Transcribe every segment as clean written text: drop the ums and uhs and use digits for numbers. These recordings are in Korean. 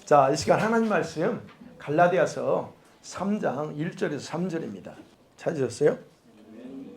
자, 이 시간 하나님 말씀 갈라디아서 3장 1절에서 3절입니다. 찾으셨어요?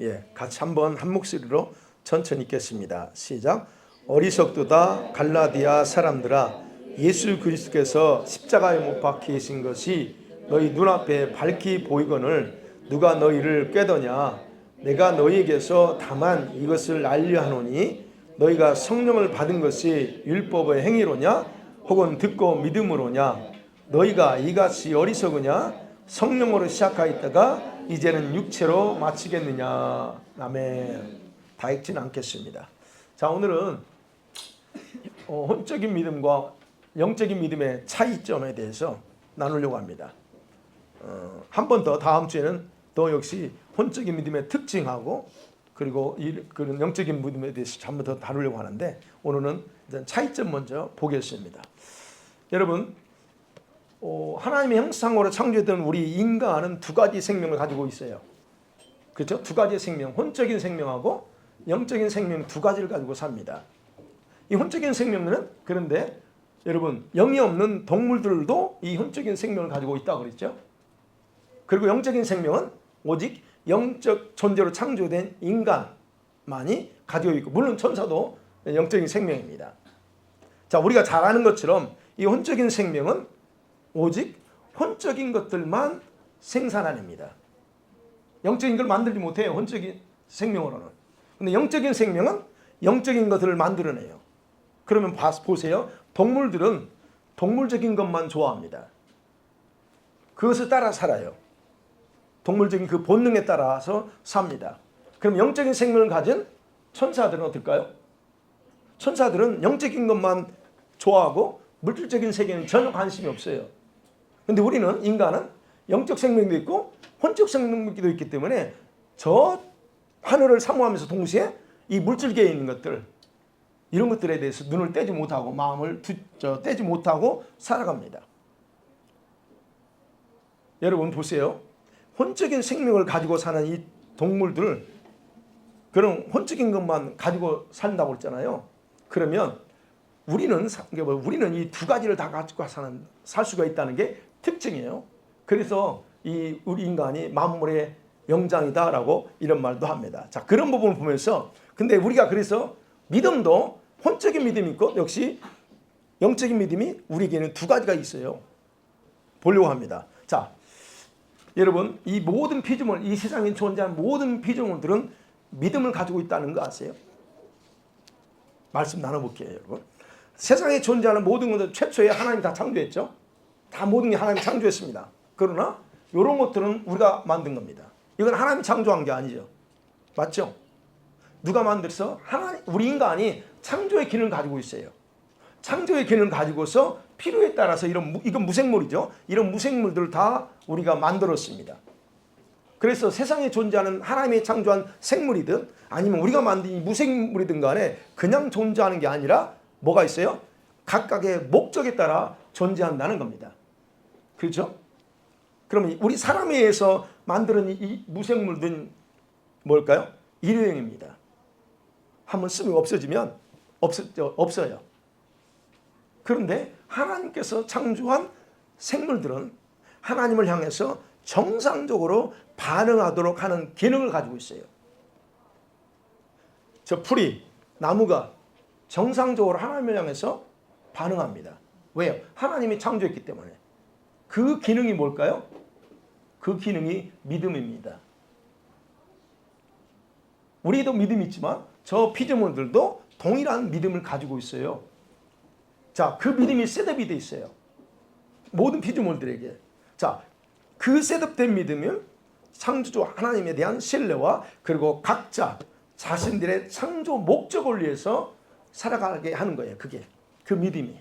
예, 같이 한번 한 목소리로 천천히 읽겠습니다. 시작. 어리석도다 갈라디아 사람들아, 예수 그리스도께서 십자가에 못 박히신 것이 너희 눈앞에 밝히 보이거늘 누가 너희를 꾀더냐? 내가 너희에게서 다만 이것을 알려 하노니 너희가 성령을 받은 것이 율법의 행위로냐? 혹은 듣고 믿음으로냐? 너희가 이같이 어리석으냐? 성령으로 시작하였다가 이제는 육체로 마치겠느냐? 아멘. 다 읽지는 않겠습니다. 자, 오늘은 혼적인 믿음과 영적인 믿음의 차이점에 대해서 나누려고 합니다. 한 번 더 다음 주에는 또 역시 혼적인 믿음의 특징하고 그리고 그런 영적인 믿음에 대해서 한 번 더 다루려고 하는데, 오늘은 일단 차이점 먼저 보겠습니다. 여러분, 하나님의 형상으로 창조했던 우리 인간은 두 가지 생명을 가지고 있어요. 그렇죠? 두 가지의 생명, 혼적인 생명하고 영적인 생명 두 가지를 가지고 삽니다. 이 혼적인 생명은, 그런데 여러분, 영이 없는 동물들도 이 혼적인 생명을 가지고 있다고 그랬죠. 그리고 영적인 생명은 오직 영적 존재로 창조된 인간만이 가지고 있고, 물론 천사도 영적인 생명입니다. 자, 우리가 잘 아는 것처럼 이 혼적인 생명은 오직 혼적인 것들만 생산합니다. 영적인 걸 만들지 못해요, 혼적인 생명으로는. 근데 영적인 생명은 영적인 것들을 만들어내요. 그러면 보세요. 동물들은 동물적인 것만 좋아합니다. 그것을 따라 살아요. 동물적인 그 본능에 따라서 삽니다. 그럼 영적인 생명을 가진 천사들은 어떨까요? 천사들은 영적인 것만 좋아하고 물질적인 세계는 전혀 관심이 없어요. 근데 우리는, 인간은 영적 생명도 있고 혼적 생명도 있기 때문에 저 하늘을 사모하면서 동시에 이 물질계에 있는 것들, 이런 것들에 대해서 눈을 떼지 못하고 마음을 떼지 못하고 살아갑니다. 여러분 보세요. 혼적인 생명을 가지고 사는 이 동물들, 그런 혼적인 것만 가지고 산다고 했잖아요. 그러면 우리는 이 두 가지를 다 가지고 살 수가 있다는 게 특징이에요. 그래서 우리 인간이 만물의 영장이다라고 이런 말도 합니다. 자, 그런 부분을 보면서, 근데 우리가 그래서 믿음도 혼적인 믿음이 있고 역시 영적인 믿음이 우리에게는 두 가지가 있어요. 보려고 합니다. 자, 여러분, 이 모든 피조물, 이 세상에 존재하는 모든 피조물들은 믿음을 가지고 있다는 거 아세요? 말씀 나눠볼게요, 여러분. 세상에 존재하는 모든 것들 최초에 하나님이 다 창조했죠. 다 모든 게 하나님이 창조했습니다. 그러나 이런 것들은 우리가 만든 겁니다. 이건 하나님이 창조한 게 아니죠. 맞죠? 누가 만들어서? 우리 인간이 창조의 기능을 가지고 있어요. 창조의 기능을 가지고서 필요에 따라서 이건 무생물이죠. 이런 무생물들을 다 우리가 만들었습니다. 그래서 세상에 존재하는 하나님이 창조한 생물이든 아니면 우리가 만든 이 무생물이든 간에 그냥 존재하는 게 아니라 뭐가 있어요? 각각의 목적에 따라 존재한다는 겁니다. 그렇죠? 그러면 우리 사람에 의해서 만드는 이 무생물들은 뭘까요? 일회용입니다. 한번 쓰면 없어지면 없어요. 그런데 하나님께서 창조한 생물들은 하나님을 향해서 정상적으로 반응하도록 하는 기능을 가지고 있어요. 저 풀이, 나무가 정상적으로 하나님을 향해서 반응합니다. 왜요? 하나님이 창조했기 때문에. 그 기능이 뭘까요? 그 기능이 믿음입니다. 우리도 믿음이 있지만 저 피조물들도 동일한 믿음을 가지고 있어요. 자, 그 믿음이 셋업이 돼 있어요. 모든 피조물들에게. 자, 그 셋업된 믿음은 창조주 하나님에 대한 신뢰와 그리고 각자 자신들의 창조 목적을 위해서 살아가게 하는 거예요. 그게 그 믿음이.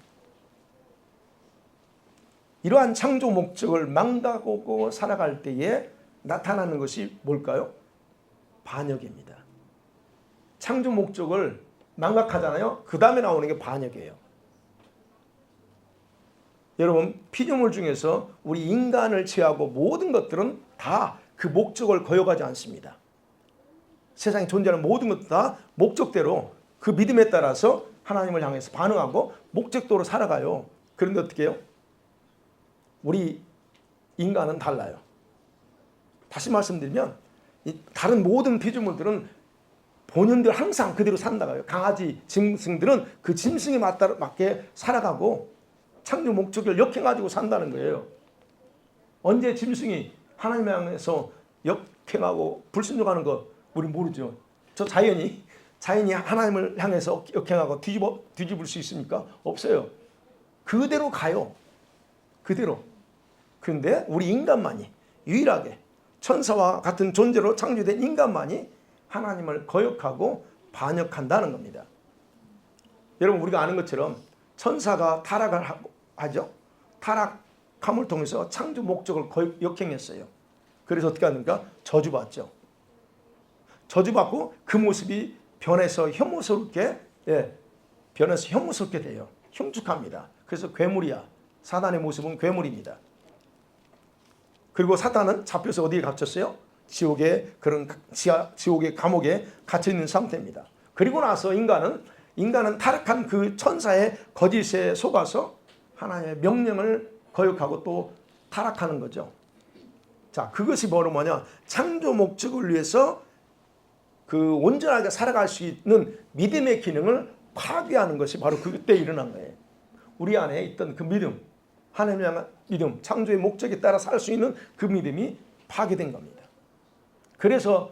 이러한 창조 목적을 망가고 살아갈 때에 나타나는 것이 뭘까요? 반역입니다. 창조 목적을 망각하잖아요. 그 다음에 나오는 게 반역이에요. 여러분, 피조물 중에서 우리 인간을 제외하고 모든 것들은 다 그 목적을 거역하지 않습니다. 세상에 존재하는 모든 것도 다 목적대로 그 믿음에 따라서 하나님을 향해서 반응하고 목적도로 살아가요. 그런데 어떻게 해요? 우리 인간은 달라요. 다시 말씀드리면 이 다른 모든 피조물들은 본연들 항상 그대로 산다고요. 강아지, 짐승들은 그 짐승에 맞게 살아가고 창조 목적을 역행가지고 산다는 거예요. 언제 짐승이 하나님을 향해서 역행하고 불순종하는 거 우리 모르죠. 저 자연이 하나님을 향해서 역행하고 뒤집을 수 있습니까? 없어요. 그대로 가요. 그대로. 그런데 우리 인간만이 유일하게 천사와 같은 존재로 창조된 인간만이 하나님을 거역하고 반역한다는 겁니다. 여러분 우리가 아는 것처럼 천사가 타락을 하죠. 타락함을 통해서 창조 목적을 역행했어요. 그래서 어떻게 합니까? 저주받죠. 저주받고 그 모습이 변해서 혐오스럽게 돼요. 흉측합니다. 그래서 괴물이야. 사단의 모습은 괴물입니다. 그리고 사단은 잡혀서 어디에 갇혔어요? 지옥의 감옥에 갇혀 있는 상태입니다. 그리고 나서 인간은 타락한 그 천사의 거짓에 속아서 하나님의 명령을 거역하고 또 타락하는 거죠. 자, 그것이 바로 뭐냐? 창조 목적을 위해서 그 온전하게 살아갈 수 있는 믿음의 기능을 파괴하는 것이 바로 그때 일어난 거예요. 우리 안에 있던 그 믿음, 하나님을 향한 믿음, 창조의 목적에 따라 살 수 있는 그 믿음이 파괴된 겁니다. 그래서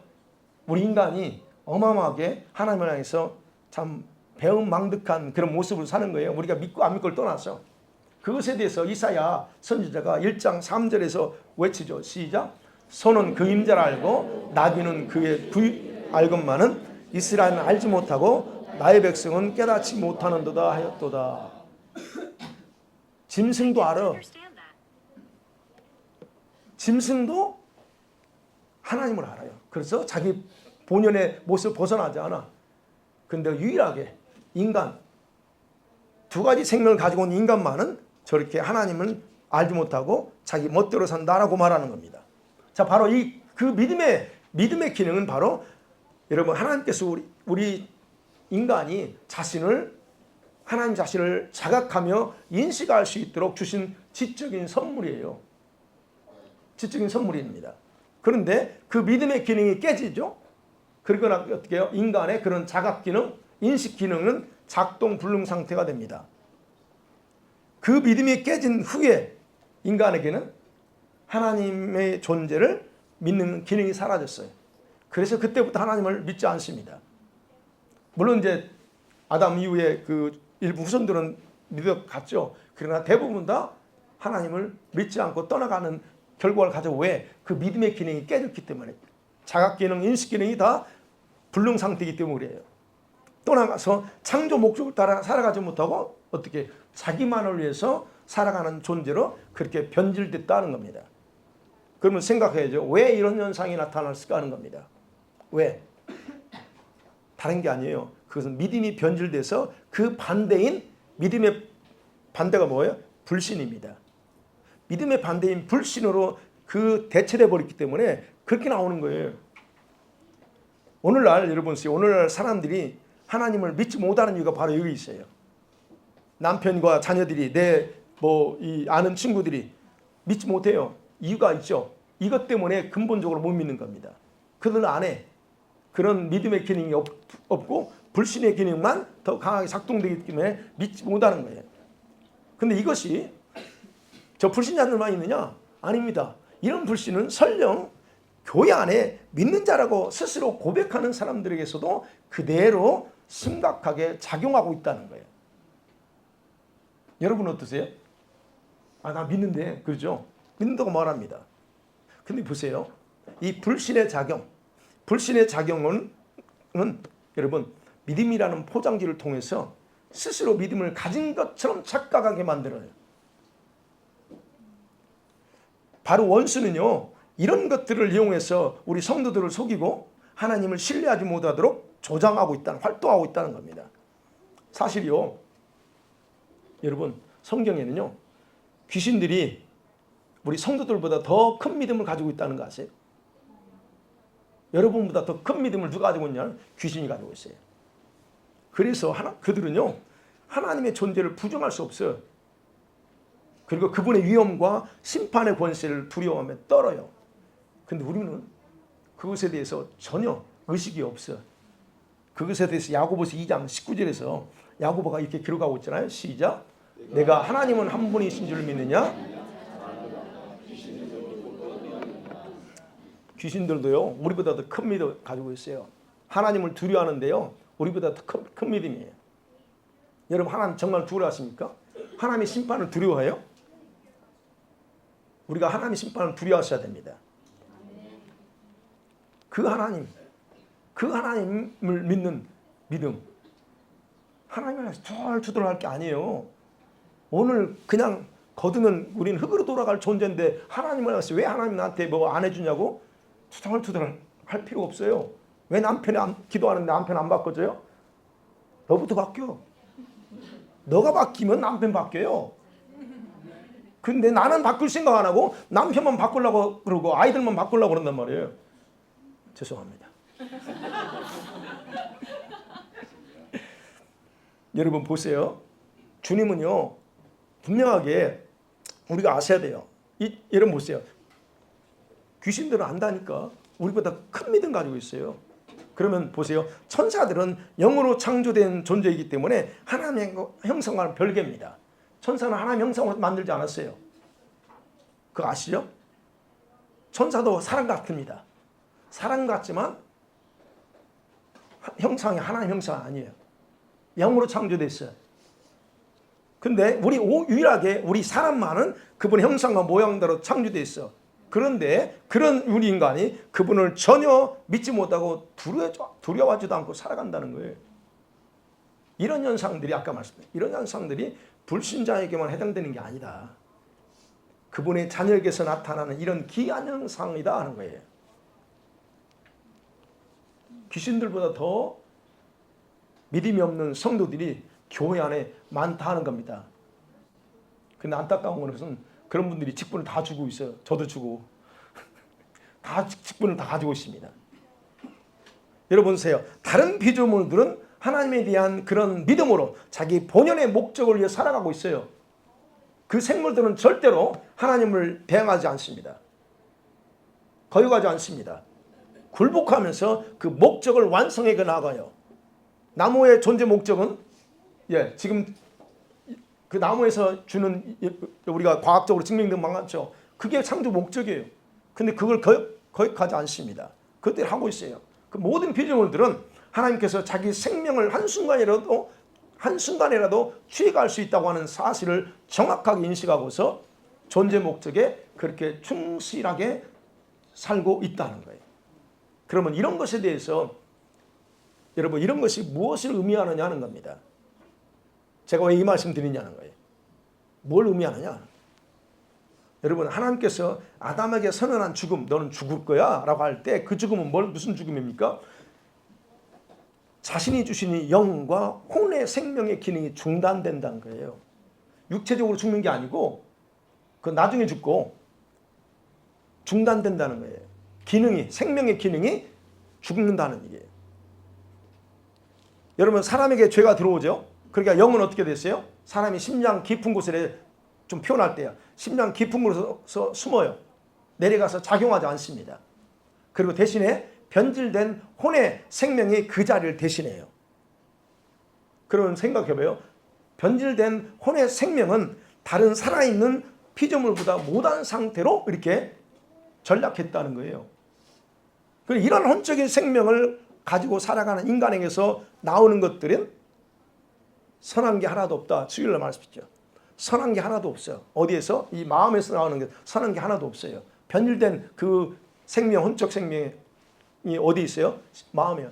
우리 인간이 어마어마하게 하나님을 향해서 참 배은망덕한 그런 모습을 사는 거예요. 우리가 믿고 안 믿고를 떠나서. 그것에 대해서 이사야 선지자가 1장 3절에서 외치죠. 시작. 소는 그 임자를 알고 나귀는 그의 알건만은 이스라엘은 알지 못하고 나의 백성은 깨닫지 못하는도다 하였도다. 짐승도 알아. 짐승도 하나님을 알아요. 그래서 자기 본연의 모습을 벗어나지 않아. 그런데 유일하게 인간, 두 가지 생명을 가지고 온 인간만은 저렇게 하나님을 알지 못하고 자기 멋대로 산다라고 말하는 겁니다. 자, 바로 그 믿음의 기능은 바로 여러분 하나님께서 우리 인간이 하나님 자신을 자각하며 인식할 수 있도록 주신 지적인 선물이에요. 지적인 선물입니다. 그런데 그 믿음의 기능이 깨지죠. 그러거나 어떻게 해요? 인간의 그런 자각 기능, 인식 기능은 작동 불능 상태가 됩니다. 그 믿음이 깨진 후에 인간에게는 하나님의 존재를 믿는 기능이 사라졌어요. 그래서 그때부터 하나님을 믿지 않습니다. 물론 이제 아담 이후에 그 일부 후손들은 믿어갔죠. 그러나 대부분 다 하나님을 믿지 않고 떠나가는 결과를 가지고 왜? 그 믿음의 기능이 깨졌기 때문에. 자각 기능, 인식 기능이 다 불능 상태이기 때문에 그래요. 떠나가서 창조 목적을 따라 살아가지 못하고 어떻게 자기만을 위해서 살아가는 존재로 그렇게 변질됐다는 겁니다. 그러면 생각해야죠. 왜 이런 현상이 나타났을까 하는 겁니다. 왜? 다른 게 아니에요. 그것은 믿음이 변질돼서 그 반대인 믿음의 반대가 뭐예요? 불신입니다. 믿음의 반대인 불신으로 그 대체돼 버렸기 때문에 그렇게 나오는 거예요. 오늘날 사람들이 하나님을 믿지 못하는 이유가 바로 여기 있어요. 남편과 자녀들이 아는 친구들이 믿지 못해요. 이유가 있죠. 이것 때문에 근본적으로 못 믿는 겁니다. 그들 안에 그런 믿음의 기능이 없고 불신의 기능만 더 강하게 작동되기 때문에 믿지 못하는 거예요. 근데 이것이 저 불신자들만 있느냐? 아닙니다. 이런 불신은 설령 교회 안에 믿는 자라고 스스로 고백하는 사람들에게서도 그대로 심각하게 작용하고 있다는 거예요. 여러분 어떠세요? 나 믿는데, 그렇죠? 믿는다고 말합니다. 근데 보세요. 이 불신의 작용은 여러분 믿음이라는 포장지를 통해서 스스로 믿음을 가진 것처럼 착각하게 만들어요. 바로 원수는요, 이런 것들을 이용해서 우리 성도들을 속이고 하나님을 신뢰하지 못하도록 활동하고 있다는 겁니다. 사실이요, 여러분, 성경에는요, 귀신들이 우리 성도들보다 더 큰 믿음을 가지고 있다는 거 아세요? 여러분보다 더 큰 믿음을 누가 가지고 있냐면 귀신이 가지고 있어요. 그래서 그들은요, 하나님의 존재를 부정할 수 없어요. 그리고 그분의 위엄과 심판의 권세를 두려워하며 떨어요. 근데 우리는 그것에 대해서 전혀 의식이 없어. 그것에 대해서 야고보서 2장 19절에서 야고보가 이렇게 기록하고 있잖아요. 시작. 내가 하나님은 한 분이신 줄 믿느냐? 귀신들도요, 우리보다 더 큰 믿음 가지고 있어요. 하나님을 두려워하는데요, 우리보다 더 큰 믿음이에요. 여러분, 하나님 정말 두려워하십니까? 하나님의 심판을 두려워해요? 우리가 하나님의 심판을 두려워하셔야 됩니다. 그 하나님을 믿는 믿음, 하나님을 투덜투덜할 게 아니에요. 오늘 그냥 거두는 우리는 흙으로 돌아갈 존재인데 하나님을 알았어. 왜 하나님 나한테 뭐 안 해주냐고 투덜투덜 할 필요 없어요. 왜 남편이 기도하는데 남편 안 바꿔줘요? 너부터 바뀌어. 너가 바뀌면 남편 바뀌어요. 근데 나는 바꿀 생각 안 하고 남편만 바꾸려고 그러고 아이들만 바꾸려고 그런단 말이에요. 죄송합니다. 여러분 보세요. 주님은요, 분명하게 우리가 아셔야 돼요. 여러분 보세요. 귀신들은 안다니까. 우리보다 큰 믿음 가지고 있어요. 그러면 보세요. 천사들은 영으로 창조된 존재이기 때문에 하나님의 형상과는 별개입니다. 천사는 하나님의 형상으로 만들지 않았어요. 그거 아시죠? 천사도 사람 같습니다. 사람 같지만 형상이 하나님 형상 아니에요. 영으로 창조됐어요. 근데 유일하게 우리 사람만은 그분의 형상과 모양대로 창조되어 있어. 그런데 그런 우리 인간이 그분을 전혀 믿지 못하고 두려워하지도 않고 살아간다는 거예요. 이런 현상들이 아까 말씀드린 이런 현상들이 불신자에게만 해당되는 게 아니다. 그분의 자녀에게서 나타나는 이런 기이한 현상이다 하는 거예요. 귀신들보다 더 믿음이 없는 성도들이 교회 안에 많다 하는 겁니다. 근데 안타까운 것은 그런 분들이 직분을 다 주고 있어요. 저도 주고. 다 직분을 다 가지고 있습니다. 여러분 보세요. 다른 피조물들은 하나님에 대한 그런 믿음으로 자기 본연의 목적을 위해 살아가고 있어요. 그 생물들은 절대로 하나님을 대항하지 않습니다. 거역하지 않습니다. 굴복하면서 그 목적을 완성해 나가요. 나무의 존재 목적은 지금 그 나무에서 주는 우리가 과학적으로 증명된 많죠. 그게 창조 목적이에요. 근데 그걸 거역하지 않습니다. 그것들 하고 있어요. 그 모든 피조물들은 하나님께서 자기 생명을 한순간이라도 취해갈 수 있다고 하는 사실을 정확하게 인식하고서 존재 목적에 그렇게 충실하게 살고 있다는 거예요. 그러면 이런 것에 대해서 여러분 이런 것이 무엇을 의미하느냐 하는 겁니다. 제가 왜 이 말씀 드리냐는 거예요. 뭘 의미하느냐. 여러분 하나님께서 아담에게 선언한 죽음, 너는 죽을 거야 라고 할 때 그 죽음은 무슨 죽음입니까? 자신이 주신 이 영과 혼의 생명의 기능이 중단된다는 거예요. 육체적으로 죽는 게 아니고 그 나중에 죽고 중단된다는 거예요. 생명의 기능이 죽는다는 얘기예요. 여러분 사람에게 죄가 들어오죠. 그러니까 영은 어떻게 됐어요? 사람이 심장 깊은 곳에 좀 표현할 때요. 심장 깊은 곳에서 숨어요. 내려가서 작용하지 않습니다. 그리고 대신에 변질된 혼의 생명이 그 자리를 대신해요. 그럼 생각해봐요. 변질된 혼의 생명은 다른 살아있는 피조물보다 못한 상태로 이렇게 전락했다는 거예요. 이런 혼적인 생명을 가지고 살아가는 인간에게서 나오는 것들은 선한 게 하나도 없다. 수요일날 말씀했죠. 선한 게 하나도 없어요. 어디에서? 이 마음에서 나오는 게 선한 게 하나도 없어요. 변질된 그 생명, 혼적 생명이 어디 있어요? 마음이요.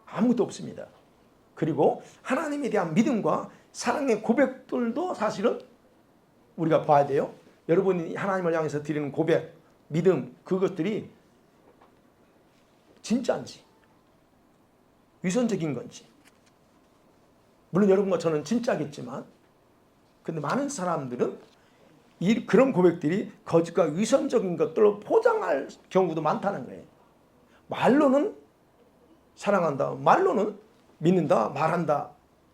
아무것도 없습니다. 그리고 하나님에 대한 믿음과 사랑의 고백들도 사실은 우리가 봐야 돼요. 여러분이 하나님을 향해서 드리는 고백, 믿음, 그것들이 진짜인지 위선적인 건지. 물론 여러분과 저는 진짜겠지만 근데 많은 사람들은 그런 고백들이 거짓과 위선적인 것들로 포장할 경우도 많다는 거예요. 말로는 사랑한다, 말로는 믿는다,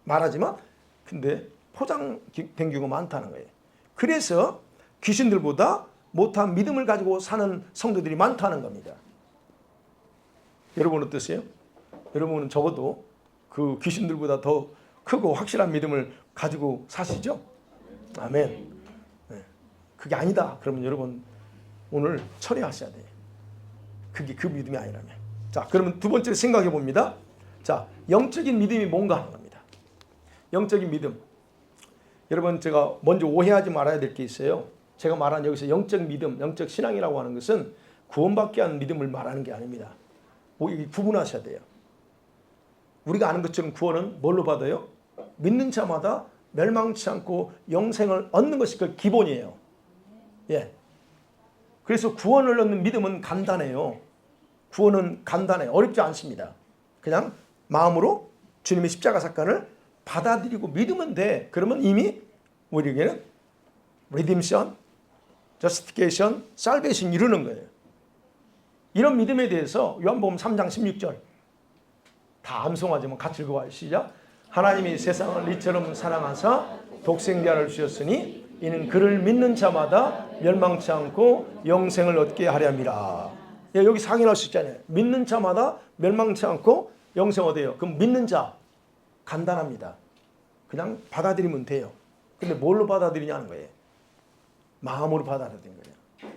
말하지만 근데 포장된 경우가 많다는 거예요. 그래서 귀신들보다 못한 믿음을 가지고 사는 성도들이 많다는 겁니다. 여러분 어떠세요? 여러분은 적어도 그 귀신들보다 더 크고 확실한 믿음을 가지고 사시죠? 아멘. 네. 그게 아니다. 그러면 여러분 오늘 철회하셔야 돼요. 그게 그 믿음이 아니라면. 자, 그러면 두 번째로 생각해 봅니다. 자, 영적인 믿음이 뭔가 하는 겁니다. 영적인 믿음. 여러분 제가 먼저 오해하지 말아야 될 게 있어요. 제가 말한 여기서 영적 믿음, 영적 신앙이라고 하는 것은 구원받게 하는 믿음을 말하는 게 아닙니다. 구분하셔야 돼요. 우리가 아는 것처럼 구원은 뭘로 받아요? 믿는 자마다 멸망치 않고 영생을 얻는 것이 그 기본이에요. 예. 그래서 구원을 얻는 믿음은 간단해요. 구원은 간단해. 어렵지 않습니다. 그냥 마음으로 주님의 십자가 사건을 받아들이고 믿으면 돼. 그러면 이미 우리에게는 redemption, justification, salvation 이루는 거예요. 이런 믿음에 대해서 요한복음 3장 16절 다 암송하지만 같이 읽어봐요. 시작. 하나님이 세상을 이처럼 사랑하사 독생자를 주셨으니 이는 그를 믿는 자마다 멸망치 않고 영생을 얻게 하려 함이라. 여기 확인할 수 있잖아요. 믿는 자마다 멸망치 않고 영생 얻어요. 그럼 믿는 자 간단합니다. 그냥 받아들이면 돼요. 근데 뭘로 받아들이냐는 거예요. 마음으로 받아들이는 거예요.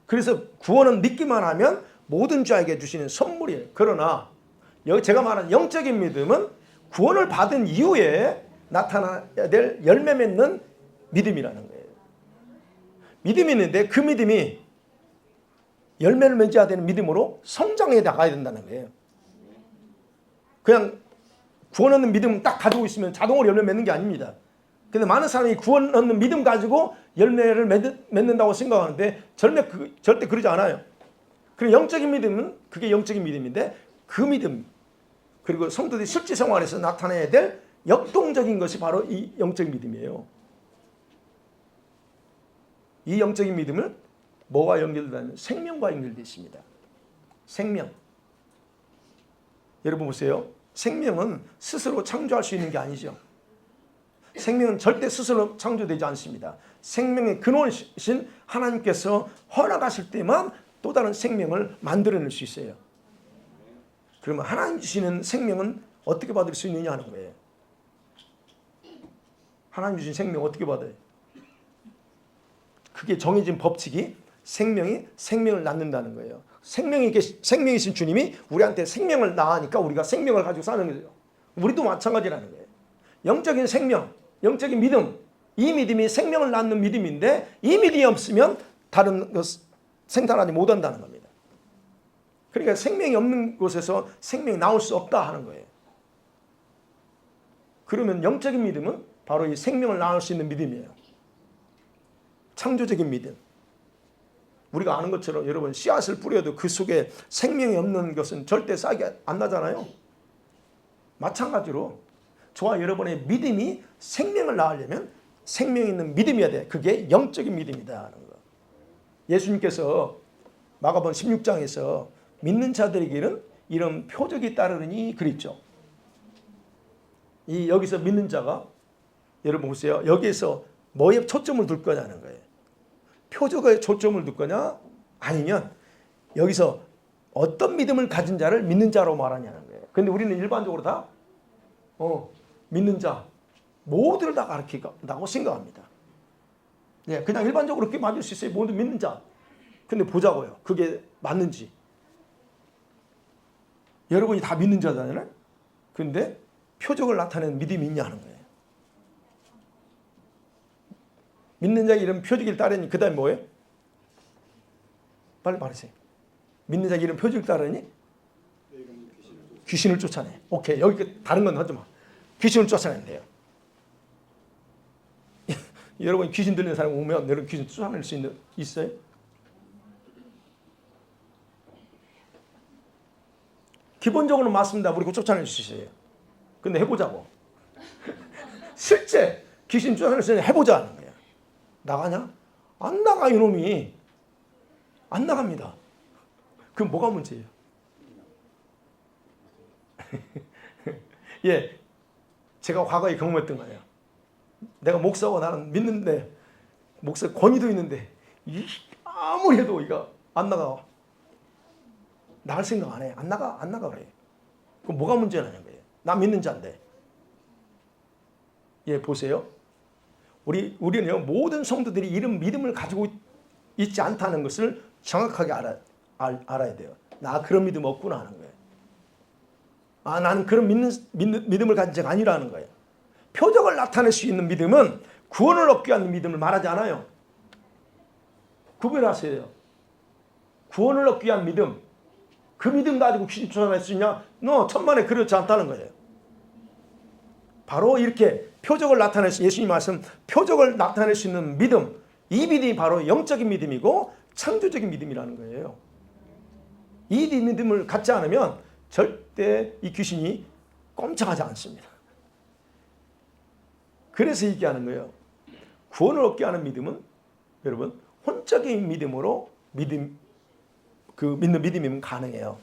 그래서 구원은 믿기만 하면 모든 자에게 주시는 선물이에요. 그러나 제가 말하는 영적인 믿음은 구원을 받은 이후에 나타나야 될 열매 맺는 믿음이라는 거예요. 믿음이 있는데 그 믿음이 열매를 맺어야 되는 믿음으로 성장해 나가야 된다는 거예요. 그냥 구원 얻는 믿음 딱 가지고 있으면 자동으로 열매 맺는 게 아닙니다. 근데 많은 사람이 구원 얻는 믿음 가지고 열매를 맺는다고 생각하는데 절대 그러지 않아요. 그리고 영적인 믿음은 그게 영적인 믿음인데 그 믿음 그리고 성도들이 실제 생활에서 나타내야 될 역동적인 것이 바로 이 영적인 믿음이에요. 이 영적인 믿음은 뭐가 연결되냐면 생명과 연결되어 있습니다. 생명. 여러분 보세요. 생명은 스스로 창조할 수 있는 게 아니죠. 생명은 절대 스스로 창조되지 않습니다. 생명의 근원이신 하나님께서 허락하실 때만 또 다른 생명을 만들어낼 수 있어요. 그러면 하나님 주시는 생명은 어떻게 받을 수 있느냐 하는 거예요. 하나님 주신 생명 어떻게 받아요? 그게 정해진 법칙이 생명이 생명을 낳는다는 거예요. 생명이신 주님이 우리한테 생명을 낳으니까 우리가 생명을 가지고 사는 거예요. 우리도 마찬가지라는 거예요. 영적인 생명, 영적인 믿음, 이 믿음이 생명을 낳는 믿음인데 이 믿음이 없으면 다른 것 생산하지 못한다는 겁니다. 그러니까 생명이 없는 곳에서 생명이 나올 수 없다 하는 거예요. 그러면 영적인 믿음은 바로 이 생명을 낳을 수 있는 믿음이에요. 창조적인 믿음. 우리가 아는 것처럼 여러분 씨앗을 뿌려도 그 속에 생명이 없는 것은 절대 싹이 안 나잖아요. 마찬가지로 저와 여러분의 믿음이 생명을 낳으려면 생명 있는 믿음이어야 돼. 그게 영적인 믿음이다 하는 거. 예수님께서 마가복음 16장에서 믿는 자들에게는 이런 표적이 따르니 그랬죠. 여기서 믿는 자가 여러분 보세요. 여기에서 뭐에 초점을 둘 거냐는 거예요. 표적에 초점을 둘 거냐 아니면 여기서 어떤 믿음을 가진 자를 믿는 자로 말하냐는 거예요. 그런데 우리는 일반적으로 다 믿는 자 모두를 다 가르친다고 생각합니다. 예, 그냥 일반적으로 그렇게 맞을 수 있어요. 모두 믿는 자. 근데 보자고요. 그게 맞는지. 여러분이 다 믿는 자잖아요. 근데 표적을 나타내는 믿음이 있냐 하는 거예요. 믿는 자의 이름 표적을 따르니 그 다음에 뭐예요? 빨리 말하세요. 믿는 자의 이름 표적을 따르니 귀신을 쫓아내. 오케이. 여기 다른 건 하지 마. 귀신을 쫓아내면 돼요. 여러분 귀신 들리는 사람 오면 여러분 귀신 쫓아낼 수 있어요? 기본적으로 맞습니다. 우리 쫓아낼 수 있어요. 근데 해보자고. 실제 귀신 쫓아낼 수 있는 해보자 하는 거예요. 나가냐? 안 나가 이놈이. 안 나갑니다. 그럼 뭐가 문제예요? 예, 제가 과거에 경험했던 거예요. 내가 목사고 나는 믿는데 목사 권위도 있는데 아무리 해도 이거 안 나가. 나갈 생각 안 해. 안 나가 그래. 그럼 뭐가 문제냐는 거예요. 나 믿는 자인데. 예, 보세요. 우리는 모든 성도들이 이런 믿음을 가지고 있지 않다는 것을 정확하게 알아야 돼요. 나 그런 믿음 없구나 하는 거예요. 나는 그런 믿음을 가진 자가 아니라는 거예요. 표적을 나타낼 수 있는 믿음은 구원을 얻기 위한 믿음을 말하지 않아요. 구별하세요. 구원을 얻기 위한 믿음, 그 믿음 가지고 귀신 쫓아낼 수 있냐? 천만에 그렇지 않다는 거예요. 바로 이렇게 표적을 나타낼 수, 예수님 말씀 표적을 나타낼 수 있는 믿음, 이 믿음이 바로 영적인 믿음이고 창조적인 믿음이라는 거예요. 이 믿음을 갖지 않으면 절대 이 귀신이 꼼짝하지 않습니다. 그래서 얘기하는 거예요. 구원을 얻게 하는 믿음은 여러분 혼적인 믿음으로 믿는 믿음이면 가능해요.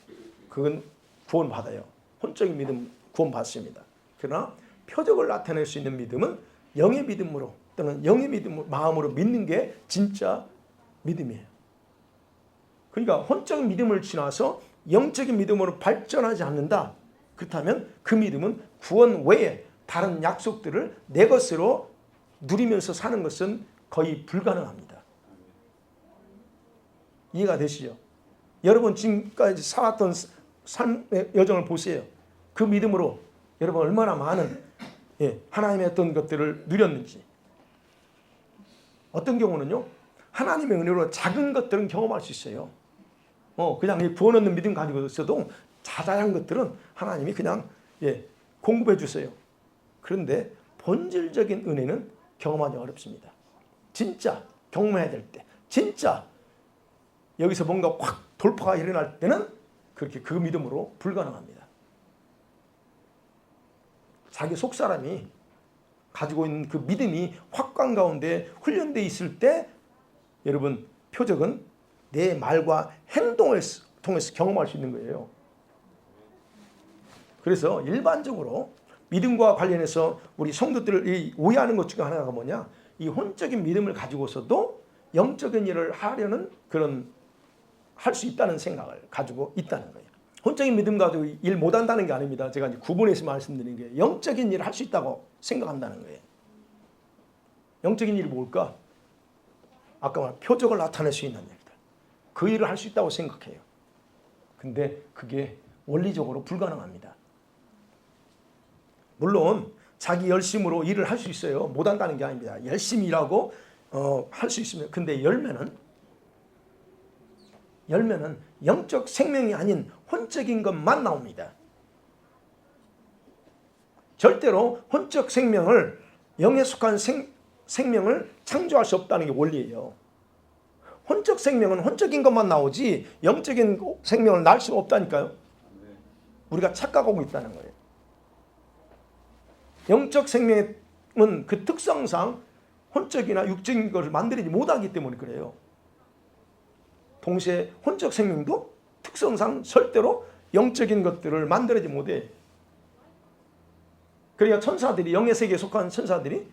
그건 구원받아요. 혼적인 믿음 구원받습니다. 그러나 표적을 나타낼 수 있는 믿음은 영의 믿음으로 또는 영의 믿음으로 마음으로 믿는 게 진짜 믿음이에요. 그러니까 혼적인 믿음을 지나서 영적인 믿음으로 발전하지 않는다. 그렇다면 그 믿음은 구원 외에 다른 약속들을 내 것으로 누리면서 사는 것은 거의 불가능합니다. 이해가 되시죠? 여러분 지금까지 살았던 삶의 여정을 보세요. 그 믿음으로 여러분 얼마나 많은 하나님의 어떤 것들을 누렸는지. 어떤 경우는요, 하나님의 은혜로 작은 것들은 경험할 수 있어요. 그냥 구원 얻는 믿음 가지고 있어도 자잘한 것들은 하나님이 그냥 공급해 주세요. 그런데 본질적인 은혜는 경험하기 어렵습니다. 진짜 경험해야 될 때, 진짜 여기서 뭔가 확 돌파가 일어날 때는 그렇게 그 믿음으로 불가능합니다. 자기 속사람이 가지고 있는 그 믿음이 확관 가운데 훈련되어 있을 때 여러분 표적은 내 말과 행동을 통해서 경험할 수 있는 거예요. 그래서 일반적으로 믿음과 관련해서 우리 성도들이 오해하는 것 중에 하나가 뭐냐? 이 혼적인 믿음을 가지고서도 영적인 일을 하려는 할 수 있다는 생각을 가지고 있다는 거예요. 혼적인 믿음 가지고 일 못한다는 게 아닙니다. 제가 이제 구분해서 말씀드리는 게 영적인 일을 할 수 있다고 생각한다는 거예요. 영적인 일이 뭘까? 아까 말한 표적을 나타낼 수 있는 일들. 그 일을 할 수 있다고 생각해요. 근데 그게 원리적으로 불가능합니다. 물론 자기 열심으로 일을 할 수 있어요. 못한다는 게 아닙니다. 열심히 일하고 할 수 있습니다. 근데 열매는 영적 생명이 아닌 혼적인 것만 나옵니다. 절대로 혼적 생명을 영에 속한 생명을 창조할 수 없다는 게 원리예요. 혼적 생명은 혼적인 것만 나오지 영적인 생명을 낳을 수가 없다니까요. 우리가 착각하고 있다는 거예요. 영적 생명은 그 특성상 혼적이나 육적인 것을 만들지 못하기 때문에 그래요. 동시에 혼적 생명도 특성상 절대로 영적인 것들을 만들지 못해. 그러니까 천사들이, 영의 세계에 속한 천사들이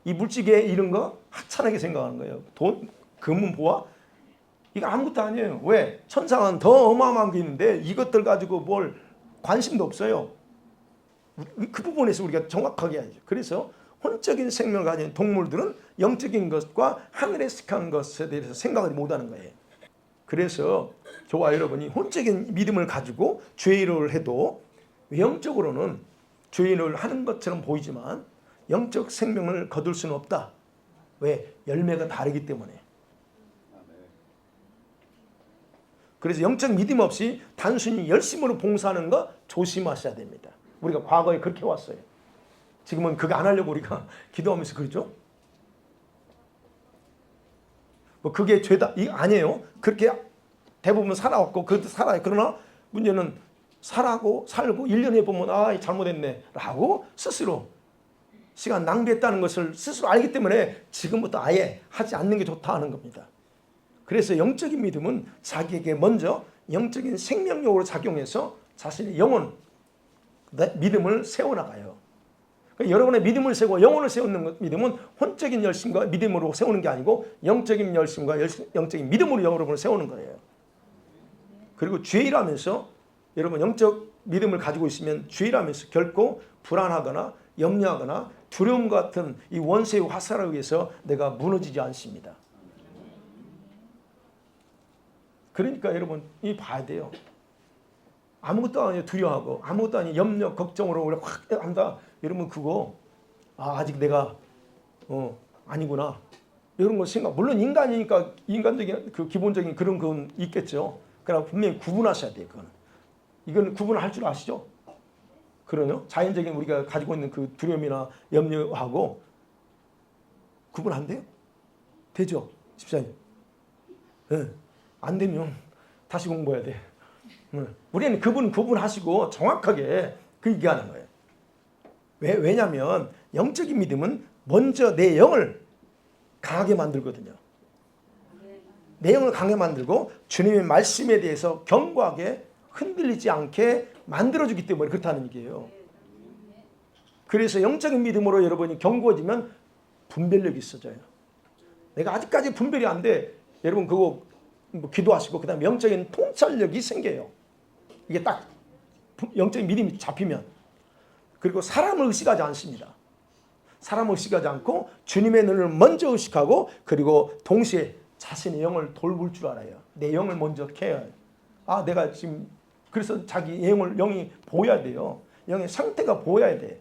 이 물질계 이런 거 하찮게 생각하는 거예요. 돈, 금은 보아? 이거 아무것도 아니에요. 왜? 천상은 더 어마어마한 게 있는데 이것들 가지고 뭘 관심도 없어요. 그 부분에서 우리가 정확하게 해야죠. 그래서 혼적인 생명을 가진 동물들은 영적인 것과 하늘에 속한 것에 대해서 생각을 못하는 거예요. 그래서 저와 여러분이 혼적인 믿음을 가지고 죄인을 해도 영적으로는 죄인을 하는 것처럼 보이지만 영적 생명을 거둘 수는 없다. 왜? 열매가 다르기 때문에. 그래서 영적 믿음 없이 단순히 열심으로 봉사하는 거 조심하셔야 됩니다. 우리가 과거에 그렇게 왔어요. 지금은 그거 안 하려고 우리가 기도하면서 그러죠. 뭐 그게 죄다 이거 아니에요. 그렇게 대부분 살아왔고 그것도 살아요. 그러나 문제는 살고 1년 해보면 잘못했네 라고 스스로 시간 낭비했다는 것을 스스로 알기 때문에 지금부터 아예 하지 않는 게 좋다 하는 겁니다. 그래서 영적인 믿음은 자기에게 먼저 영적인 생명력으로 작용해서 자신의 영혼, 믿음을 세워나가요. 그러니까 여러분의 믿음을 세우고 영혼을 세우는 믿음은 혼적인 열심과 믿음으로 세우는 게 아니고 영적인 열심과 영적인 믿음으로 여러분을 세우는 거예요. 그리고 죄일하면서 여러분 영적 믿음을 가지고 있으면 죄일하면서 결코 불안하거나 염려하거나 두려움 같은 이 원수의 화살에 의해서 내가 무너지지 않습니다. 그러니까 여러분 이 봐야 돼요. 아무것도 아니에요. 두려워하고 아무것도 아니에요. 염려 걱정으로 우리가 확 한다. 여러분 그거 아직 내가 아니구나 이런 거 생각. 물론 인간이니까 인간적인 그 기본적인 그런 건 있겠죠. 그러나 분명히 구분하셔야 돼요. 그건 이건 구분할 줄 아시죠? 그러요. 자연적인 우리가 가지고 있는 그 두려움이나 염려하고 구분 안 돼요? 되죠, 집사님? 네. 안 되면 다시 공부해야 돼. 우리는 그분 구분하시고 정확하게 그 얘기하는 거예요. 왜냐하면 영적인 믿음은 먼저 내 영을 강하게 만들거든요. 내 영을 강하게 만들고 주님의 말씀에 대해서 견고하게 흔들리지 않게 만들어주기 때문에 그렇다는 얘기예요. 그래서 영적인 믿음으로 여러분이 견고해지면 분별력이 있어져요. 내가 아직까지 분별이 안 돼. 여러분 그거 뭐 기도하시고 그 다음에 영적인 통찰력이 생겨요. 이게 딱 영적인 믿음이 잡히면. 그리고 사람을 의식하지 않습니다. 사람을 의식하지 않고 주님의 눈을 먼저 의식하고 그리고 동시에 자신의 영을 돌볼 줄 알아요. 내 영을 먼저 케어해요. 내가 지금 그래서 자기 영이 보여야 돼요. 영의 상태가 보여야 돼.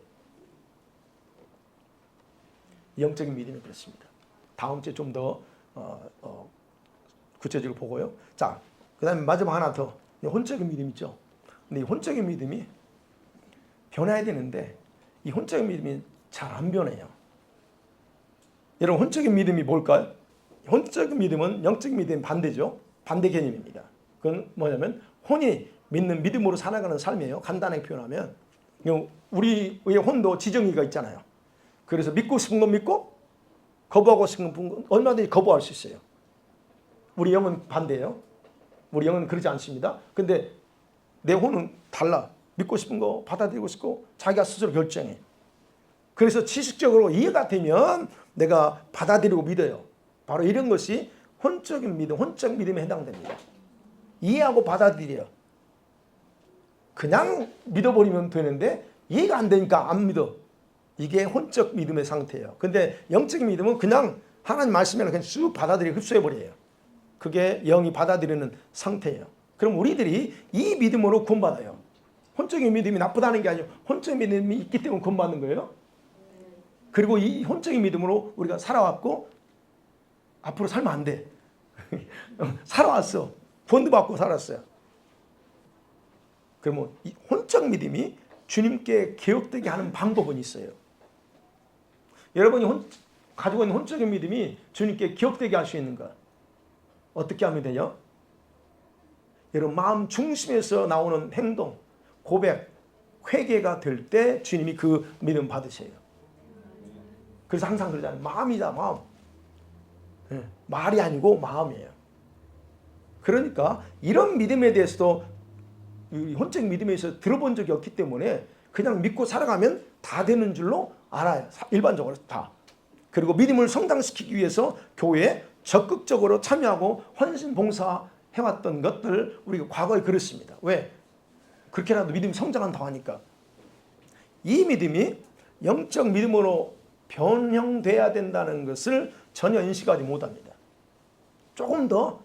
영적인 믿음이 그렇습니다. 다음 주에 좀 더 구체적으로 보고요. 자, 그 다음에 마지막 하나 더. 혼적인 믿음 있죠. 근데 이 혼적인 믿음이 변해야 되는데 이 혼적인 믿음이 잘 안 변해요. 여러분 혼적인 믿음이 뭘까요? 혼적인 믿음은 영적인 믿음의 반대죠. 반대 개념입니다. 그건 뭐냐면 혼이 믿는 믿음으로 살아가는 삶이에요. 간단하게 표현하면 우리의 혼도 지정의가 있잖아요. 그래서 믿고 싶은 건 믿고 거부하고 싶은 건 얼마든지 거부할 수 있어요. 우리 영은 반대예요. 우리 영은 그러지 않습니다. 근데 내 혼은 달라. 믿고 싶은 거 받아들이고 싶고 자기가 스스로 결정해. 그래서 지식적으로 이해가 되면 내가 받아들이고 믿어요. 바로 이런 것이 혼적인 믿음, 혼적 믿음에 해당됩니다. 이해하고 받아들여요. 그냥 믿어버리면 되는데 이해가 안 되니까 안 믿어. 이게 혼적 믿음의 상태예요. 근데 영적인 믿음은 그냥 하나님 말씀을 그냥 쑥 받아들이고 흡수해버려요. 그게 영이 받아들이는 상태예요. 그럼 우리들이 이 믿음으로 구원받아요. 혼적인 믿음이 나쁘다는 게 아니에요. 혼적인 믿음이 있기 때문에 구원받는 거예요. 그리고 이 혼적인 믿음으로 우리가 살아왔고 앞으로 살면 안 돼. 살아왔어. 구원도 받고 살았어요. 그러면 이 혼적 믿음이 주님께 개혁되게 하는 방법은 있어요. 여러분이 가지고 있는 혼적인 믿음이 주님께 기억되게 할 수 있는가? 어떻게 하면 되냐? 여러분 마음 중심에서 나오는 행동, 고백, 회개가 될 때 주님이 그 믿음 받으세요. 그래서 항상 그러잖아요. 마음이다, 마음. 네, 말이 아니고 마음이에요. 그러니까 이런 믿음에 대해서도 혼적 믿음에서 들어본 적이 없기 때문에 그냥 믿고 살아가면 다 되는 줄로 알아요. 일반적으로 다. 그리고 믿음을 성장시키기 위해서 교회에 적극적으로 참여하고 헌신 봉사해왔던 것들 우리가 과거에 그랬습니다. 왜? 그렇게라도 믿음이 성장한다고 하니까. 이 믿음이 영적 믿음으로 변형돼야 된다는 것을 전혀 인식하지 못합니다. 조금 더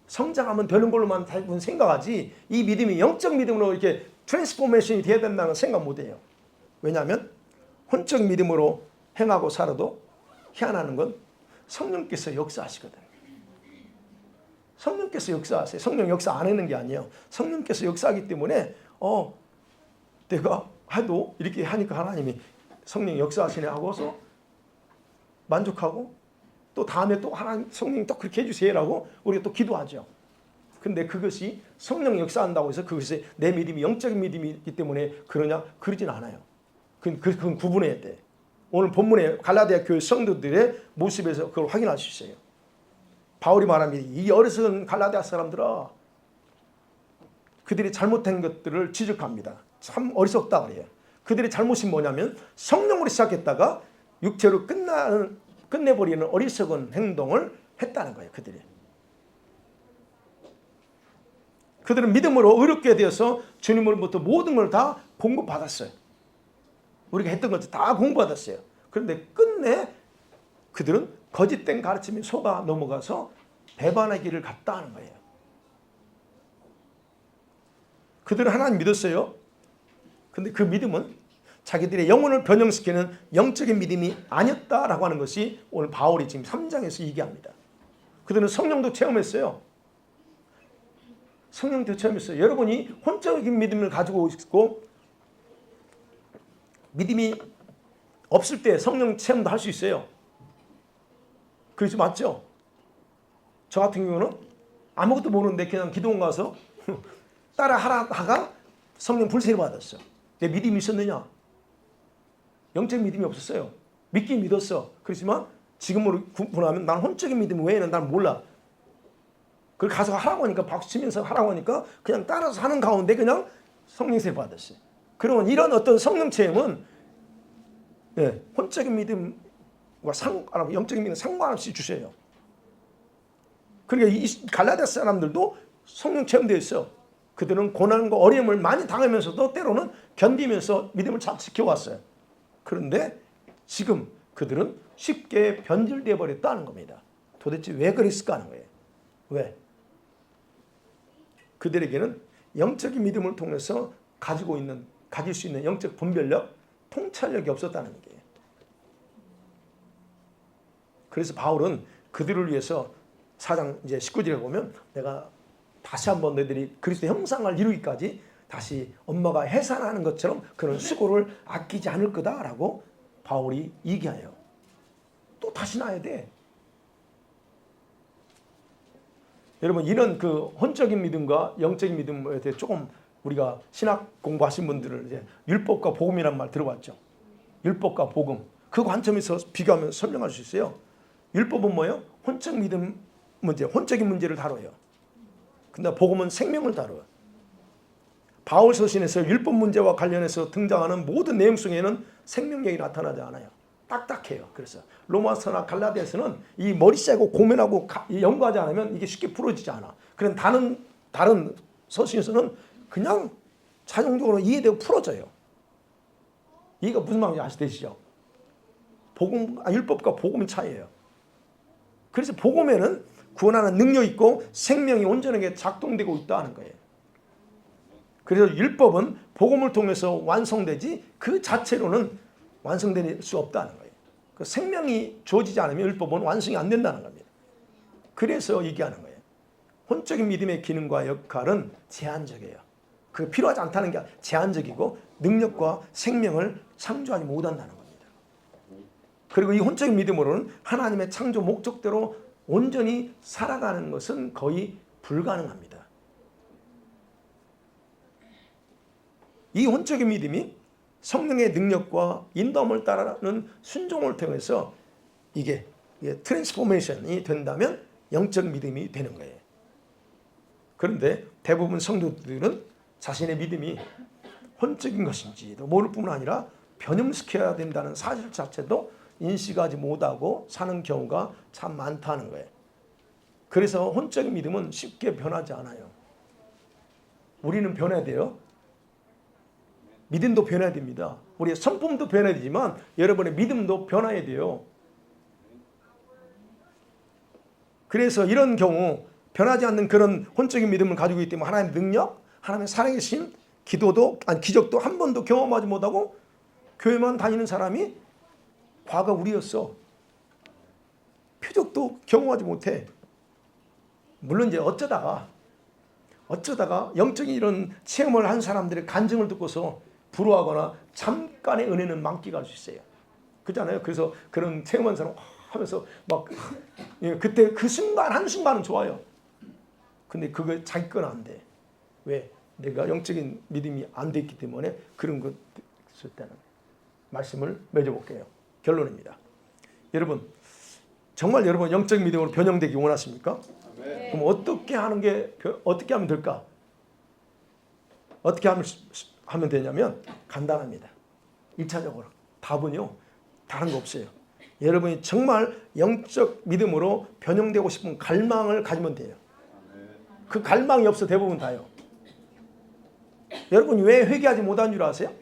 성장하면 되는 걸로만 대부분 생각하지 이 믿음이 영적 믿음으로 이렇게 트랜스포메이션이 돼야 된다는 생각 못해요. 왜냐하면 혼적 믿음으로 행하고 살아도 희한한 건 성령께서 역사하시거든요. 성령께서 역사하세요. 성령 역사 안 하는 게 아니에요. 성령께서 역사하기 때문에 내가 해도 이렇게 하니까 하나님이 성령 역사하시네 하고서 만족하고 또 다음에 또 하나님 성령이 또 그렇게 해주세요라고 우리가 또 기도하죠. 근데 그것이 성령 역사한다고 해서 그것이 내 믿음이 영적인 믿음이기 때문에 그러냐? 그러진 않아요. 그건 구분해야 돼. 오늘 본문에 갈라디아 교회 성도들의 모습에서 그걸 확인할 수 있어요. 바울이 말합니다. 이 어리석은 갈라디아 사람들아, 그들이 잘못한 것들을 지적합니다. 참 어리석다 그래요. 그들의 잘못이 뭐냐면 성령으로 시작했다가 육체로 끝내버리는 어리석은 행동을 했다는 거예요. 그들은 믿음으로 의롭게 되어서 주님으로부터 모든 걸 다 공급받았어요. 우리가 했던 것들 다 공급받았어요. 그런데 끝내 그들은 거짓된 가르침에 속아 넘어가서 배반의 길을 갔다는 거예요. 그들은 하나님 믿었어요. 근데 그 믿음은 자기들의 영혼을 변형시키는 영적인 믿음이 아니었다라고 하는 것이 오늘 바울이 지금 3장에서 얘기합니다. 그들은 성령도 체험했어요. 성령도 체험했어요. 여러분이 혼적인 믿음을 가지고 있고 믿음이 없을 때 성령 체험도 할 수 있어요. 그렇지 맞죠? 저 같은 경우는 아무것도 모르는데 그냥 기도원 가서 따라 하다가 성령 불세를 받았어. 내 믿음이 있었느냐? 영적 믿음이 없었어요. 믿긴 믿었어. 그렇지만 지금으로 보면 난 혼적인 믿음 외에는 난 몰라. 그걸 가서 하라고 하니까 박수 치면서 하라고 하니까 그냥 따라서 하는 가운데 그냥 성령세를 받았어요. 그러면 이런 어떤 성령 체험은 혼적인 믿음과 영적인 믿음 상관없이 주셔요. 그러니까 이 갈라디아 사람들도 성령 체험되어 있어. 그들은 고난과 어려움을 많이 당하면서도 때로는 견디면서 믿음을 잘 지켜왔어요. 그런데 지금 그들은 쉽게 변질되어 버렸다는 겁니다. 도대체 왜 그랬을까 하는 거예요. 왜? 그들에게는 영적인 믿음을 통해서 가질 수 있는 영적 분별력, 통찰력이 없었다는 거예요. 그래서 바울은 그들을 위해서 4장 이제 19절에 보면 내가 다시 한번 너희들이 그리스도 형상을 이루기까지 다시 엄마가 해산하는 것처럼 그런 수고를 아끼지 않을 거다라고 바울이 얘기해요. 또 다시 낳아야 돼. 여러분 이런 그 혼적인 믿음과 영적인 믿음에 대해 조금 우리가 신학 공부하신 분들은 이제 율법과 복음이란 말 들어봤죠. 율법과 복음 그 관점에서 비교하면 설명할 수 있어요. 율법은 뭐예요? 혼적 믿음 문제, 혼적인 문제를 다뤄요. 근데 복음은 생명을 다뤄요. 바울 서신에서 율법 문제와 관련해서 등장하는 모든 내용 속에는 생명력이 나타나지 않아요. 딱딱해요. 그래서 로마서나 갈라디아서는 이 머리 세고 고민하고 연구하지 않으면 이게 쉽게 풀어지지 않아. 그런 다른 서신에서는 그냥 자동적으로 이해되고 풀어져요. 이해가 무슨 말인지 아시죠? 율법과 복음의 차이예요. 그래서 복음에는 구원하는 능력이 있고 생명이 온전하게 작동되고 있다는 거예요. 그래서 율법은 복음을 통해서 완성되지 그 자체로는 완성될 수 없다는 거예요. 그 생명이 주어지지 않으면 율법은 완성이 안 된다는 겁니다. 그래서 얘기하는 거예요. 혼적인 믿음의 기능과 역할은 제한적이에요. 그게 필요하지 않다는 게 제한적이고 능력과 생명을 창조하지 못한다는 겁니다. 그리고 이 혼적인 믿음으로는 하나님의 창조 목적대로 온전히 살아가는 것은 거의 불가능합니다. 이 혼적인 믿음이 성령의 능력과 인도함을 따르는 순종을 통해서 이게 트랜스포메이션이 된다면 영적 믿음이 되는 거예요. 그런데 대부분 성도들은 자신의 믿음이 혼적인 것인지도 모를 뿐만 아니라 변형시켜야 된다는 사실 자체도 인식하지 못하고 사는 경우가 참 많다는 거예요. 그래서 혼적인 믿음은 쉽게 변하지 않아요. 우리는 변해야 돼요. 믿음도 변해야 됩니다. 우리의 성품도 변해야 되지만 여러분의 믿음도 변해야 돼요. 그래서 이런 경우 변하지 않는 그런 혼적인 믿음을 가지고 있기 때문에 하나님의 능력, 하나님의 살아계신 기적도 한 번도 경험하지 못하고 교회만 다니는 사람이 과거 우리였어. 표적도 경험하지 못해. 물론 이제 어쩌다가 영적인 이런 체험을 한 사람들의 간증을 듣고서 부러워하거나 잠깐의 은혜는 만끽할 수 있어요. 그렇잖아요. 그래서 그런 체험한 사람 하면서 막 그때 그 순간 한순간은 좋아요. 근데 그거 자기 건 안 돼. 왜? 내가 영적인 믿음이 안 됐기 때문에 그런 것 있을 때는 말씀을 맺어볼게요. 결론입니다. 여러분 정말 여러분 영적인 믿음으로 변형되기 원하십니까? 네. 그럼 어떻게 하면 될까? 어떻게 하면 되냐면 간단합니다. 1차적으로 답은요 다른 거 없어요. 여러분이 정말 영적 믿음으로 변형되고 싶은 갈망을 가지면 돼요. 그 갈망이 없어 대부분 다요. 여러분 왜 회개하지 못하는 줄 아세요?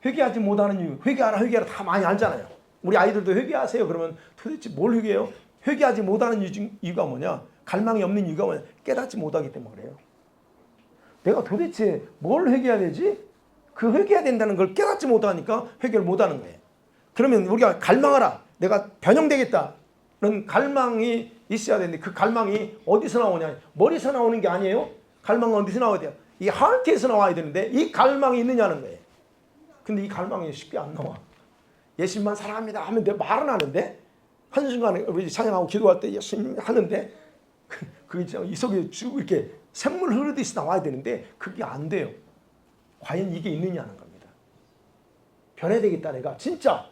회개하지 못하는 이유, 회개하라 다 많이 알잖아요. 우리 아이들도 회개하세요. 그러면 도대체 뭘 회개해요? 회개하지 못하는 이유가 뭐냐? 갈망이 없는 이유가 뭐냐? 깨닫지 못하기 때문에 그래요. 내가 도대체 뭘 회개해야 되지? 그 회개해야 된다는 걸 깨닫지 못하니까 회개를 못하는 거예요. 그러면 우리가 갈망하라. 내가 변형되겠다는 갈망이 있어야 되는데 그 갈망이 어디서 나오냐? 머리에서 나오는 게 아니에요. 갈망은 어디서 나와야 돼요? 이 하트에서 나와야 되는데 이 갈망이 있느냐는 거예요. 근데 이 갈망이 쉽게 안 나와. 예수님만 사랑합니다 하면 내 말은 하는데 한순간에 우리 찬양하고 기도할 때 예수님 하는데 이 속에 쭉 이렇게 샘물 흐르듯이 나와야 되는데 그게 안 돼요. 과연 이게 있느냐는 겁니다. 변해야 되겠다. 내가 진짜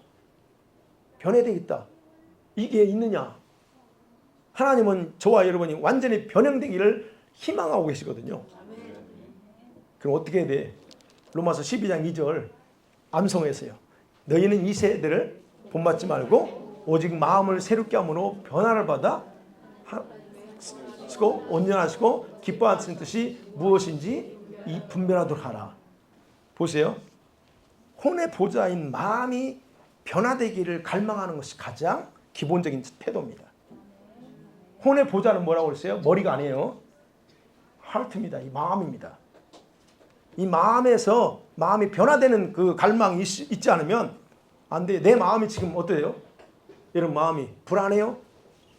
변해야 되겠다. 이게 있느냐. 하나님은 저와 여러분이 완전히 변형되기를 희망하고 계시거든요. 그럼 어떻게 해야 돼? 로마서 12장 2절 암송했어요. 너희는 이 세대를 본받지 말고 오직 마음을 새롭게 함으로 변화를 받아 하시고 온전하시고 기뻐하시는 뜻이 무엇인지 이 분별하도록 하라. 보세요. 혼의 보좌인 마음이 변화되기를 갈망하는 것이 가장 기본적인 태도입니다. 혼의 보좌는 뭐라고 그랬어요? 머리가 아니에요. 하트입니다. 이 마음입니다. 이 마음에서 마음이 변화되는 그 갈망이 있지 않으면 안 돼요. 내 마음이 지금 어때요? 여러분 마음이 불안해요?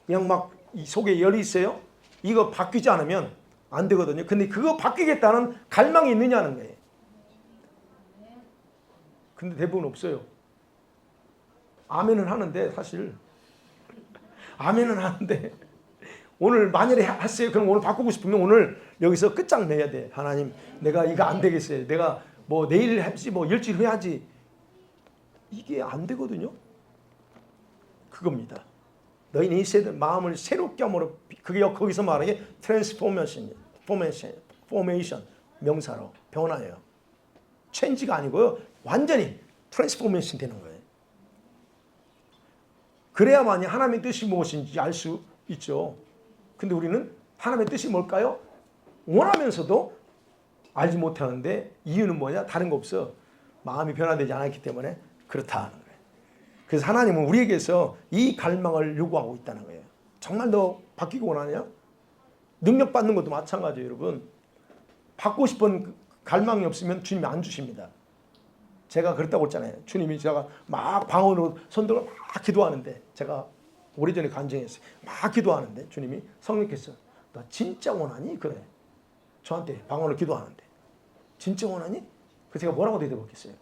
그냥 막 이 속에 열이 있어요? 이거 바뀌지 않으면 안 되거든요. 근데 그거 바뀌겠다는 갈망이 있느냐는 거예요. 근데 대부분 없어요. 아멘은 하는데 사실 아멘은 하는데 오늘 만약에 했어요. 그럼 오늘 바꾸고 싶으면 오늘 여기서 끝장내야 돼. 하나님 내가 이거 안 되겠어요. 내가 뭐 내일 할지 뭐 일주일 후에 하지. 이게 안 되거든요. 그겁니다. 너희는 이 세대 마음을 새롭게 함으로 그게 거기서 말하는 게 트랜스포메이션 명사로 변화예요. 체인지가 아니고요. 완전히 트랜스포메이션 되는 거예요. 그래야만이 하나님의 뜻이 무엇인지 알 수 있죠. 근데 우리는 하나님의 뜻이 뭘까요? 원하면서도 알지 못하는데 이유는 뭐냐? 다른 거 없어. 마음이 변화되지 않았기 때문에 그렇다. 그래서 하나님은 우리에게서 이 갈망을 요구하고 있다는 거예요. 정말 너 바뀌고 원하냐? 능력 받는 것도 마찬가지예요, 여러분. 받고 싶은 갈망이 없으면 주님이 안 주십니다. 제가 그랬다고 했잖아요. 주님이 제가 막 방언으로 손들고 막 기도하는데 제가 오래전에 간증했어요. 막 기도하는데 주님이 성령께서 너 진짜 원하니? 그래. 저한테 방언으로 기도하는데 진짜 원하니? 그래서 제가 뭐라고 대답했겠어요?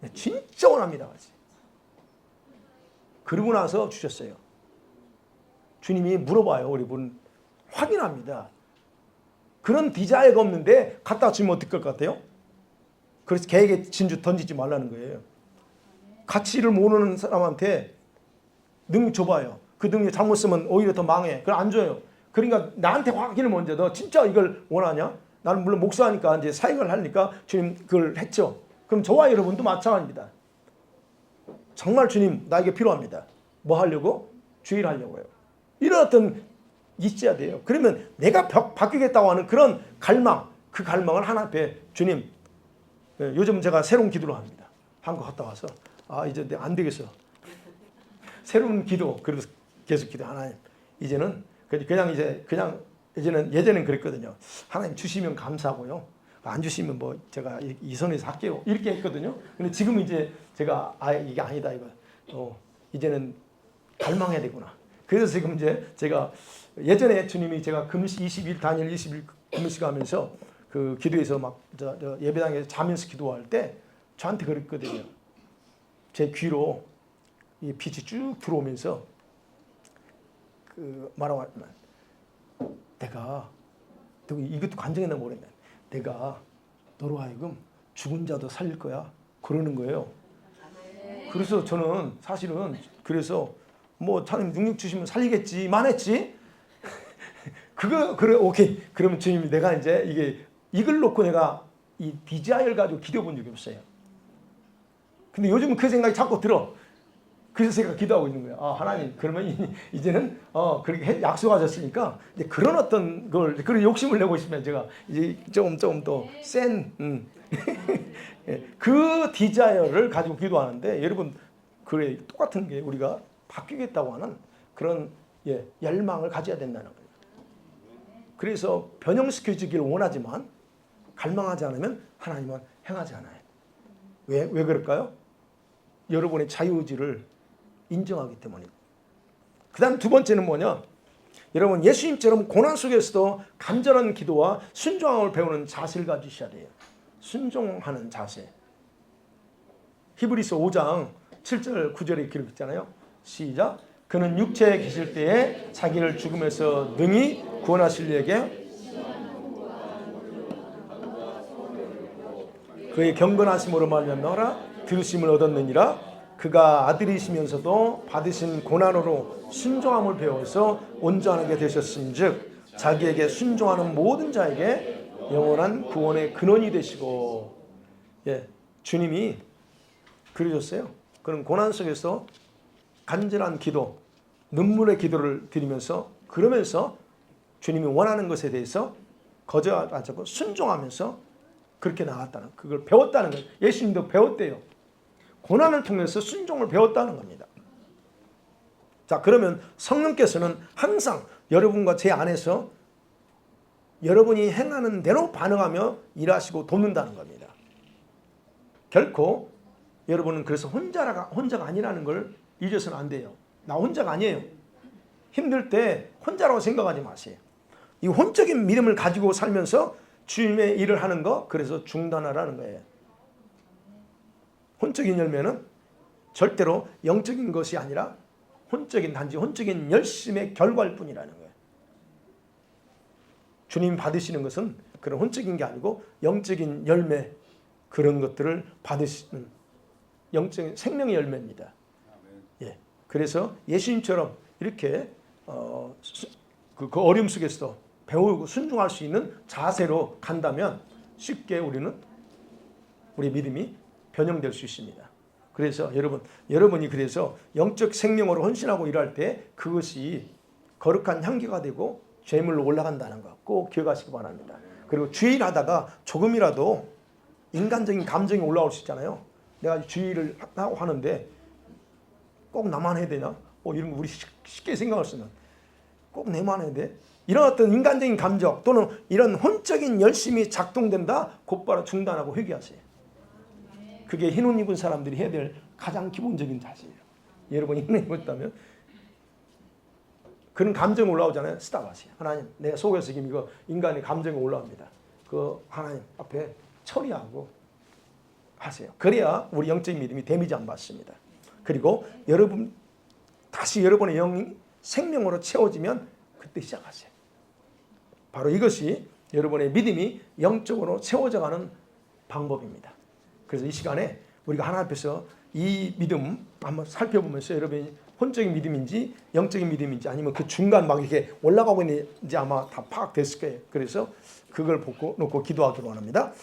네, 진짜 원합니다. 그러고 나서 주셨어요. 주님이 물어봐요. 우리 분 확인합니다. 그런 디자이어가 없는데 갖다 주면 어떨 것 같아요? 그래서 개에게 진주 던지지 말라는 거예요. 가치를 모르는 사람한테 능력 줘봐요. 그 능력 잘못 쓰면 오히려 더 망해. 그걸 안 줘요. 그러니까 나한테 확인을 먼저 너 진짜 이걸 원하냐? 나는 물론 목사니까 이제 사역을 하니까 주님 그걸 했죠. 그럼 저와 여러분도 마찬가지입니다. 정말 주님 나에게 필요합니다. 뭐 하려고? 주일 하려고요. 이런 어떤 있어야 돼요. 그러면 내가 바뀌겠다고 하는 그런 갈망, 그 갈망을 하나 앞에 주님 요즘 제가 새로운 기도를 합니다. 한국 갔다 와서 이제 안 되겠어. 새로운 기도 그래서 계속 기도 하나님 이제는 그냥 이제는 예전엔 그랬거든요. 하나님 주시면 감사하고요. 안 주시면 뭐 제가 이 선에서 할게요. 이렇게 했거든요. 근데 지금 이제 제가 이게 아니다 이거. 이제는 갈망해야 되구나. 그래서 지금 이제 제가 예전에 주님이 제가 금식 20일 단일 20일 금식 하면서 그 기도에서 막 예배당에서 자면서 기도할 때 저한테 그랬거든요. 제 귀로 이 빛이 쭉 들어오면서 그 말하고 하지만 내가 이것도 간증했나 모르겠네. 내가 너로 하여금 죽은 자도 살릴 거야. 그러는 거예요. 그래서 저는 사실은 그래서 뭐 하나님 능력 주시면 살리겠지만 했지. 그래 오케이. 그러면 주님이 내가 이제 이걸 놓고 내가 이 디자이어를 가지고 기도해 본 적이 없어요. 근데 요즘은 그 생각이 자꾸 들어. 그래서 제가 기도하고 있는 거예요. 아, 하나님, 그러면 이제는 그렇게 약속하셨으니까 이제 그런 어떤 걸 그런 욕심을 내고 있으면 제가 이제 조금 더 센 그 디자이어를 가지고 기도하는데, 여러분 그래 똑같은 게 우리가 바뀌겠다고 하는 그런 열망을 가져야 된다는 거예요. 그래서 변형시켜주기를 원하지만 갈망하지 않으면 하나님은 행하지 않아요. 왜 그럴까요? 여러분의 자유의지를 인정하기 때문입니다. 그 다음 두 번째는 뭐냐? 여러분 예수님처럼 고난 속에서도 간절한 기도와 순종함을 배우는 자세를 가지셔야 돼요. 순종하는 자세. 히브리서 5장 7절 9절에 기록했잖아요. 시작. 그는 육체에 계실 때에 자기를 죽음에서 능히 구원하실 이에게 그의 경건하심으로 말미암아 들으심을 얻었느니라. 그가 아들이시면서도 받으신 고난으로 순종함을 배워서 온전하게 되셨음즉 자기에게 순종하는 모든 자에게 영원한 구원의 근원이 되시고. 주님이 그러셨어요. 그런 고난 속에서 간절한 기도, 눈물의 기도를 드리면서 그러면서 주님이 원하는 것에 대해서 거절하지 않고 순종하면서 그렇게 나갔다는, 그걸 배웠다는 거예요. 예수님도 배웠대요. 고난을 통해서 순종을 배웠다는 겁니다. 자, 그러면 성령께서는 항상 여러분과 제 안에서 여러분이 행하는 대로 반응하며 일하시고 돕는다는 겁니다. 결코 여러분은 그래서 혼자가 아니라는 걸 잊어서는 안 돼요. 나 혼자가 아니에요. 힘들 때 혼자라고 생각하지 마세요. 이 혼적인 믿음을 가지고 살면서 주님의 일을 하는 거, 그래서 중단하라는 거예요. 혼적인 열매는 절대로 영적인 것이 아니라 단지 혼적인 열심의 결과일 뿐이라는 거예요. 주님이 받으시는 것은 그런 혼적인 게 아니고 영적인 열매, 그런 것들을 받으시는 영적인 생명의 열매입니다. 그래서 예수님처럼 이렇게 그 어려움 속에서도 배우고 순종할 수 있는 자세로 간다면 쉽게 우리 믿음이 변형될 수 있습니다. 그래서 여러분이 그래서 영적 생명으로 헌신하고 일할 때 그것이 거룩한 향기가 되고 죄물로 올라간다는 거 꼭 기억하시기 바랍니다. 그리고 주일하다가 조금이라도 인간적인 감정이 올라올 수 있잖아요. 내가 주일을 하고 하는데 꼭 나만 해야 되냐? 이런 거 우리 쉽게 생각할 수 있는, 꼭 내만 해야 돼? 이런 어떤 인간적인 감정 또는 이런 혼적인 열심이 작동된다, 곧바로 중단하고 회개하세요. 그게 흰 옷 입은 사람들이 해야 될 가장 기본적인 자세예요. 여러분이 흰 옷 입었다면 그런 감정이 올라오잖아요. 스탑하세요. 하나님, 내 속에서 지금 이거 인간의 감정이 올라옵니다. 그 하나님 앞에 처리하고 하세요. 그래야 우리 영적인 믿음이 데미지 안 받습니다. 그리고 다시 여러분의 영이 생명으로 채워지면 그때 시작하세요. 바로 이것이 여러분의 믿음이 영적으로 채워져가는 방법입니다. 그래서 이 시간에 우리가 하나님 앞에서 이 믿음 한번 살펴보면서 여러분이 혼적인 믿음인지 영적인 믿음인지 아니면 그 중간 막 이렇게 올라가고 있는지 아마 다 파악됐을 거예요. 그래서 그걸 놓고 기도하기로 합니다.